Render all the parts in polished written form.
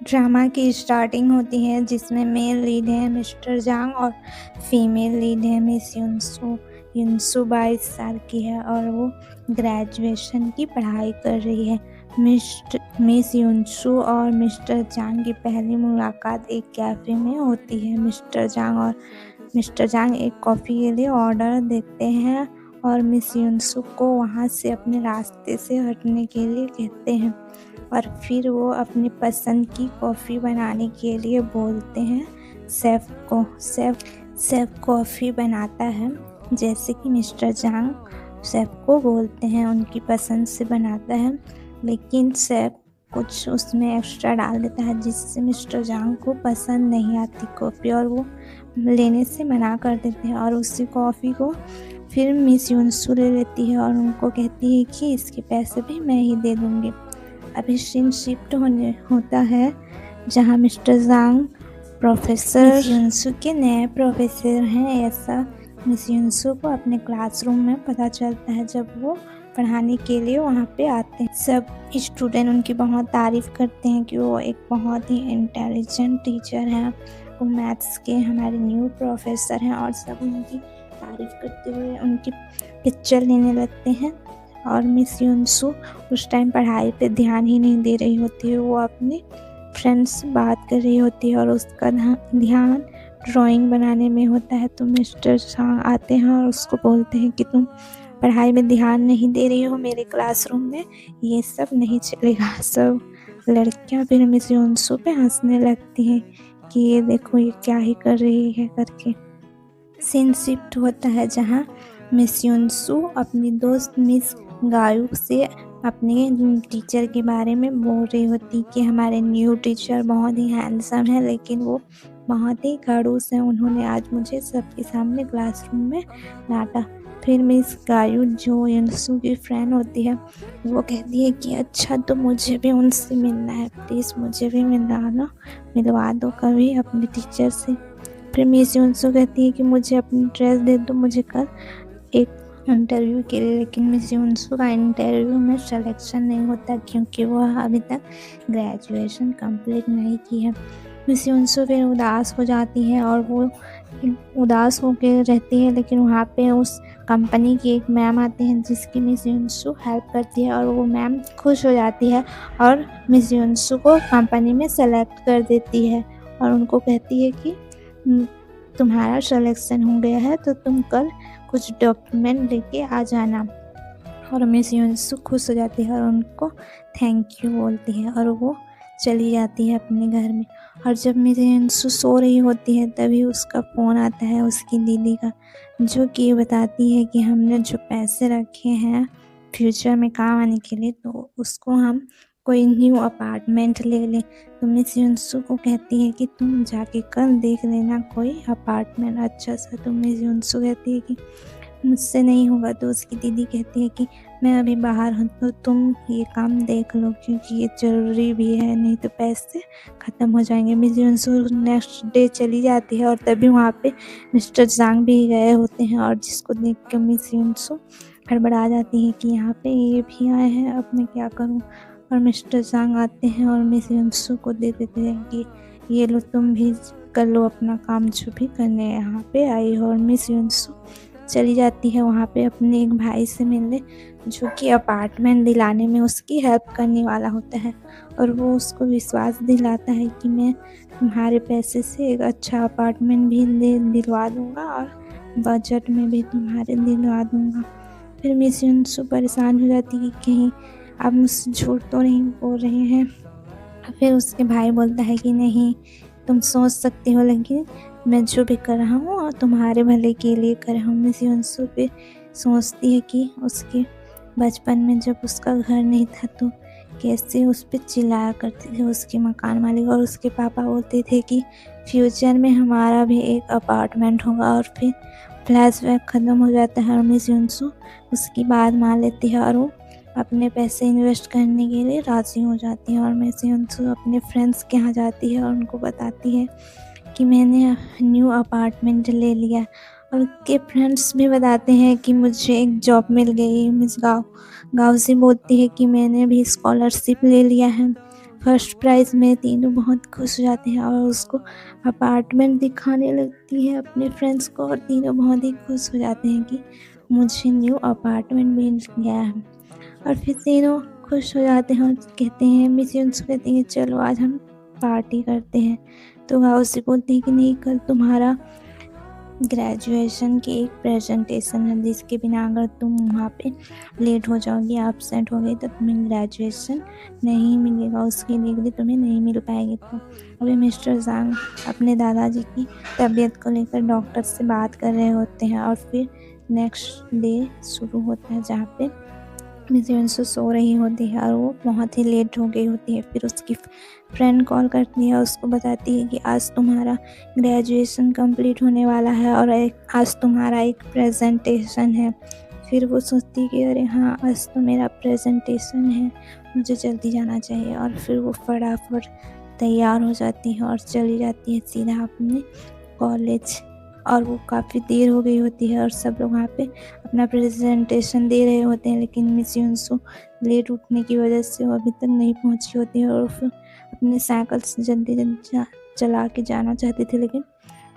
Drama की starting होती है जिसमें मेल लीड है मिस्टर जांग और फीमेल लीड है मिस युनसू। युनसू 22 साल की है और वो ग्रेजुएशन की पढ़ाई कर रही है। मिस युनसू और मिस्टर जांग की पहली मुलाकात एक कैफ़े में होती है। मिस्टर जांग एक कॉफ़ी के लिए ऑर्डर देते हैं और मिस युनसू को वहाँ से अपने रास्ते से हटने के लिए कहते हैं और फिर वो अपनी पसंद की कॉफ़ी बनाने के लिए बोलते हैं शेफ़ को। शेफ़ कॉफ़ी बनाता है जैसे कि मिस्टर जांग शेफ़ को बोलते हैं उनकी पसंद से बनाता है, लेकिन शेफ़ कुछ उसमें एक्स्ट्रा डाल देता है जिससे मिस्टर जांग को पसंद नहीं आती कॉफ़ी और वो लेने से मना कर देते हैं और उसी कॉफ़ी को फिर मिस युनसू ले लेती है और उनको कहती है कि इसके पैसे भी मैं ही दे दूँगी। अभी सीन शिफ्ट होता है जहाँ मिस्टर जांग प्रोफेसर मिस युनसू के नए प्रोफेसर हैं, ऐसा मिस युनसू को अपने क्लासरूम में पता चलता है जब वो पढ़ाने के लिए वहाँ पे आते हैं। सब स्टूडेंट उनकी बहुत तारीफ़ करते हैं कि वो एक बहुत ही इंटेलिजेंट टीचर हैं, वो मैथ्स के हमारे न्यू प्रोफेसर हैं और सब उनकी तारीफ़ करते हुए उनकी पिक्चर लेने लगते हैं। और मिस युनसू उस टाइम पढ़ाई पे ध्यान ही नहीं दे रही होती है, वो अपने फ्रेंड से बात कर रही होती है और उसका ध्यान ड्राइंग बनाने में होता है। तो मिस्टर जांग आते हैं और उसको बोलते हैं कि तुम पढ़ाई में ध्यान नहीं दे रही हो, मेरे क्लासरूम में ये सब नहीं चलेगा। सब लड़कियां फिर मिस युनसू पे हंसने लगती हैं कि ये देखो ये क्या ही कर रही है करके। सीन शिफ्ट होता है जहाँ मिस युनसू अपनी दोस्त मिस गायू से अपने टीचर के बारे में बोल रही होती कि हमारे न्यू टीचर बहुत ही हैंडसम है लेकिन वो बहुत ही खड़ूस हैं, उन्होंने आज मुझे सबके सामने क्लासरूम में डांटा। फिर मिस गायू जो युनसू की फ्रेंड होती है वो कहती है कि अच्छा तो मुझे भी उनसे मिलना है, प्लीज़ मुझे भी मिलवा दो कभी अपने टीचर से। फिर मिस युनसू कहती है कि मुझे अपनी ड्रेस दे दो मुझे कल एक इंटरव्यू के लिए, लेकिन मिस युनसू का इंटरव्यू में सिलेक्शन नहीं होता क्योंकि वह अभी तक ग्रेजुएशन कंप्लीट नहीं की है। मिस युनसू फिर उदास हो जाती है और वो उदास होकर रहती है, लेकिन वहाँ पे उस कंपनी की एक मैम आती हैं जिसकी मिस युनसू हेल्प करती है और वो मैम खुश हो जाती है और मिस युनसू को कंपनी में सेलेक्ट कर देती है और उनको कहती है कि तुम्हारा सिलेक्शन हो गया है तो तुम कल कुछ डॉक्यूमेंट लेके आ जाना। और मिस युनसू खुश हो जाती है और उनको थैंक यू बोलती है और वो चली जाती है अपने घर में। और जब मिस युनसू सो रही होती है तभी उसका फ़ोन आता है उसकी दीदी का, जो कि बताती है कि हमने जो पैसे रखे हैं फ्यूचर में काम आने के लिए तो उसको हम कोई न्यू अपार्टमेंट ले लें। तो मिस युनसू को कहती है कि तुम जाके कल देख लेना कोई अपार्टमेंट अच्छा सा। तो मिस युनसू कहती है कि मुझसे नहीं होगा। तो उसकी दीदी कहती है कि मैं अभी बाहर हूँ तो तुम ये काम देख लो क्योंकि ये ज़रूरी भी है, नहीं तो पैसे ख़त्म हो जाएंगे। मिस युनसू नेक्स्ट डे चली जाती है और तभी वहाँ पे मिस्टर जांग भी गए होते हैं और जिसको देख कर मिस युनसू गड़बड़ा जाती है कि यहाँ पे ये भी आए हैं, अब मैं क्या करूँ। और मिस्टर जांग आते हैं और मिस युनसू को दे देते हैं कि ये लो तुम भी कर लो अपना काम जो भी करने यहाँ पे आई हो। और मिस युनसू चली जाती है वहाँ पे अपने एक भाई से मिलने जो कि अपार्टमेंट दिलाने में उसकी हेल्प करने वाला होता है और वो उसको विश्वास दिलाता है कि मैं तुम्हारे पैसे से एक अच्छा अपार्टमेंट भी दिलवा दूँगा और बजट में भी तुम्हारे दिलवा दूँगा। फिर मिस युनसू परेशान हो जाती है कि कहीं आप मुझसे झूठ तो नहीं बोल रहे हैं। फिर उसके भाई बोलता है कि नहीं तुम सोच सकती हो लेकिन मैं जो भी कर रहा हूँ और तुम्हारे भले के लिए कर रहा हूँ। मिस युनसू फिर सोचती है कि उसके बचपन में जब उसका घर नहीं था तो कैसे उस पर चिल्लाया करते थे उसके मकान मालिक और उसके पापा बोलते थे कि फ्यूचर में हमारा भी एक अपार्टमेंट होगा। और फिर फ्लैशबैक ख़त्म हो जाता है और मिस युनसू उसकी बात मान लेती है और वो अपने पैसे इन्वेस्ट करने के लिए राज़ी हो जाती है। और मिस युनसू अपने फ्रेंड्स के यहाँ जाती है और उनको बताती है कि मैंने न्यू अपार्टमेंट ले लिया और उसके फ्रेंड्स भी बताते हैं कि मुझे एक जॉब मिल गई। मिस गाँव से बोलती है कि मैंने भी स्कॉलरशिप ले लिया है। फर्स्ट प्राइज़ में तीनों बहुत खुश हो जाते हैं और उसको अपार्टमेंट दिखाने लगती है अपने फ्रेंड्स को, और तीनों बहुत ही खुश हो जाते हैं कि मुझे न्यू अपार्टमेंट मिल गया है। और फिर तीनों खुश हो जाते हैं और कहते हैं, मिस युनसो से कहती है चलो आज हम पार्टी करते हैं। तो गाओसी बोलती है कि नहीं, कल तुम्हारा ग्रेजुएशन की एक प्रेजेंटेशन है जिसके बिना अगर तुम वहाँ पे लेट हो जाओगी, एब्सेंट हो गई, तो तुम्हें ग्रेजुएशन नहीं मिलेगा, उसकी डिग्री तुम्हें नहीं मिल पाएगी। तो अभी मिस्टर ज़ांग अपने दादाजी की तबीयत को लेकर डॉक्टर से बात कर रहे होते हैं और फिर नेक्स्ट डे शुरू होता है जहाँ पे मिस युनसो सो रही होती है और वो बहुत ही लेट हो गई होती है। फिर उसकी फ्रेंड कॉल करती है और उसको बताती है कि आज तुम्हारा ग्रेजुएशन कंप्लीट होने वाला है और आज तुम्हारा एक प्रेजेंटेशन है। फिर वो सोचती है कि अरे हाँ, आज तो मेरा प्रेजेंटेशन है, मुझे जल्दी जाना चाहिए। और फिर वो फटाफट तैयार हो जाती है और चली जाती है सीधा अपने कॉलेज। और वो काफ़ी देर हो गई होती है और सब लोग वहाँ पे अपना प्रेजेंटेशन दे रहे होते हैं, लेकिन मिस युनसो लेट उठने की वजह से वो अभी तक नहीं पहुँची होती है और फिर अपने साइकिल से जल्दी चला के जाना चाहती थी, लेकिन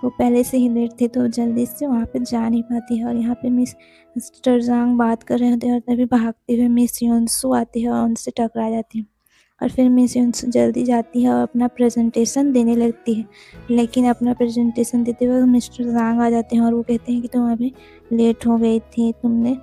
वो पहले से ही लेट थे तो जल्दी से वहाँ पे जा नहीं पाती है। और यहाँ पे मिस्टर ज़ांग बात कर रहे होते हैं और तभी भागते हुए मिस युनसो आती है और उनसे टकरा जाती है। और फिर मिस युनसो जल्दी जाती है और अपना प्रेजेंटेशन देने लगती है, लेकिन अपना प्रेजेंटेशन देते वक्त मिस्टर ज़ांग आ जाते हैं और वो कहते हैं कि तुम अभी लेट हो गई थी, तुमने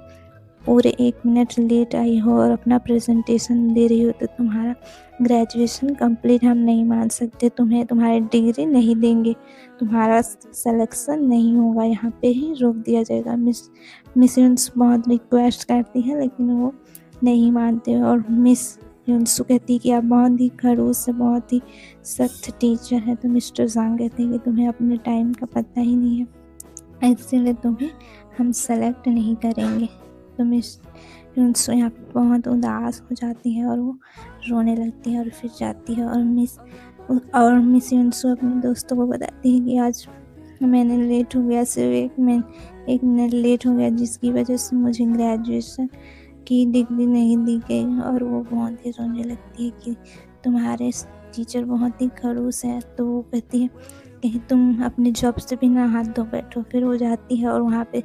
पूरे 1 मिनट लेट आई हो और अपना प्रेजेंटेशन दे रही हो, तो तुम्हारा ग्रेजुएशन कंप्लीट हम नहीं मान सकते, तुम्हें तुम्हारी डिग्री नहीं देंगे, तुम्हारा सिलेक्शन नहीं होगा, यहाँ पे ही रोक दिया जाएगा। मिस युनसो बहुत रिक्वेस्ट करती है लेकिन वो नहीं मानते और मिस युनसो कहती है कि आप बहुत ही खड़ूस है, बहुत ही सख्त टीचर है। तो मिस्टर ज़ांग कहते हैं कि तुम्हें अपने टाइम का पता ही नहीं है, इसलिए तुम्हें हम सेलेक्ट नहीं करेंगे। तो मिस युनसो यहाँ पे बहुत उदास हो जाती है और वो रोने लगती है और फिर जाती है। और मिस युनसो अपने दोस्तों को बताती है कि आज मैंने लेट हो गया, सिर्फ 1 मिनट लेट हो गया, जिसकी वजह से मुझे ग्रेजुएशन की डिग्री नहीं दी गई। और वो बहुत ही रोने लगती है कि तुम्हारे टीचर बहुत ही खड़ूस है। तो वो कहती है कहीं तुम अपने जॉब से बिना हाथ धो बैठो। फिर वो जाती है और वहाँ पे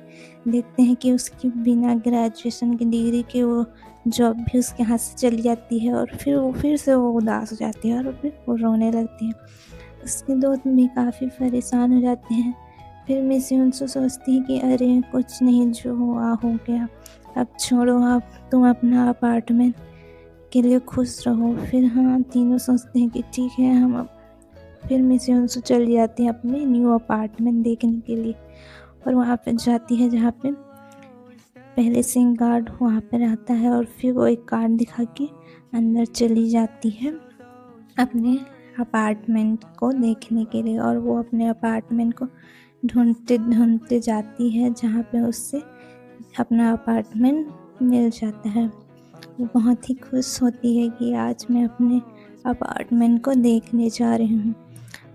देखते हैं कि उसकी बिना ग्रेजुएशन की डिग्री के वो जॉब भी उसके हाथ से चली जाती है और फिर से वो उदास हो जाती है और फिर वो रोने लगती है। उसके दोस्त भी काफ़ी परेशान हो जाते हैं। फिर मिस युनसो सोचती है कि अरे कुछ नहीं, जो हुआ हो गया, अब छोड़ो, आप तुम अपना अपार्टमेंट के लिए खुश रहो। फिर हाँ, तीनों सोचते हैं कि ठीक है हम अब। फिर मिस युनसो चली जाती है अपने न्यू अपार्टमेंट देखने के लिए और वहाँ पे जाती है जहाँ पे पहले से गार्ड वहाँ पे रहता है और फिर वो एक कार्ड दिखा के अंदर चली जाती है अपने अपार्टमेंट को देखने के लिए। और वो अपने अपार्टमेंट को ढूंढते ढूंढते जाती है जहाँ पे उससे अपना अपार्टमेंट मिल जाता है। वो बहुत ही खुश होती है कि आज मैं अपने अपार्टमेंट को देखने जा रही हूँ।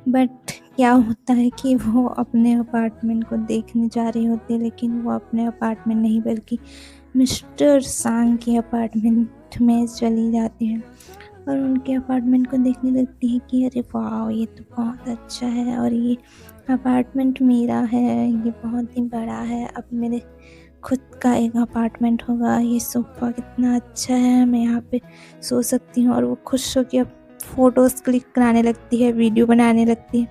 बट क्या होता है कि वो अपने अपार्टमेंट को देखने जा रही होती है, लेकिन वो अपने अपार्टमेंट नहीं बल्कि मिस्टर ज़ांग के अपार्टमेंट में चली जाती है और उनके अपार्टमेंट को देखने लगती है कि अरे वाह, ये तो बहुत अच्छा है और ये अपार्टमेंट मेरा है, ये बहुत ही बड़ा है, अब मेरे खुद का एक अपार्टमेंट होगा, ये सोफ़ा कितना अच्छा है, मैं यहाँ पे सो सकती हूँ। और वो खुश होकर अब फ़ोटोज़ क्लिक कराने लगती है, वीडियो बनाने लगती है,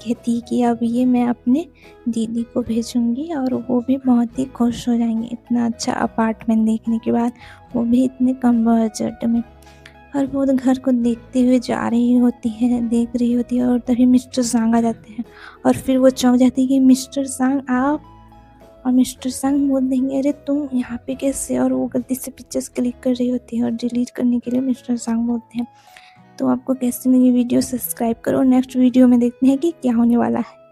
कहती है कि अब ये मैं अपने दीदी को भेजूँगी और वो भी बहुत ही खुश हो जाएंगे इतना अच्छा अपार्टमेंट देखने के बाद, वो भी इतने कम बजट में। और वो घर को देखते हुए जा रही होती है, देख रही होती है और तभी मिस्टर ज़ांग आ जाते हैं और फिर वो चौंक जाती है कि मिस्टर ज़ांग आप। और मिस्टर ज़ांग बोल देंगे अरे तुम यहाँ पे कैसे, और वो गलती से पिक्चर्स क्लिक कर रही होती है और डिलीट करने के लिए मिस्टर ज़ांग बोलते हैं। तो आपको कैसी लगी वीडियो, सब्सक्राइब करो। नेक्स्ट वीडियो में देखते हैं कि क्या होने वाला है।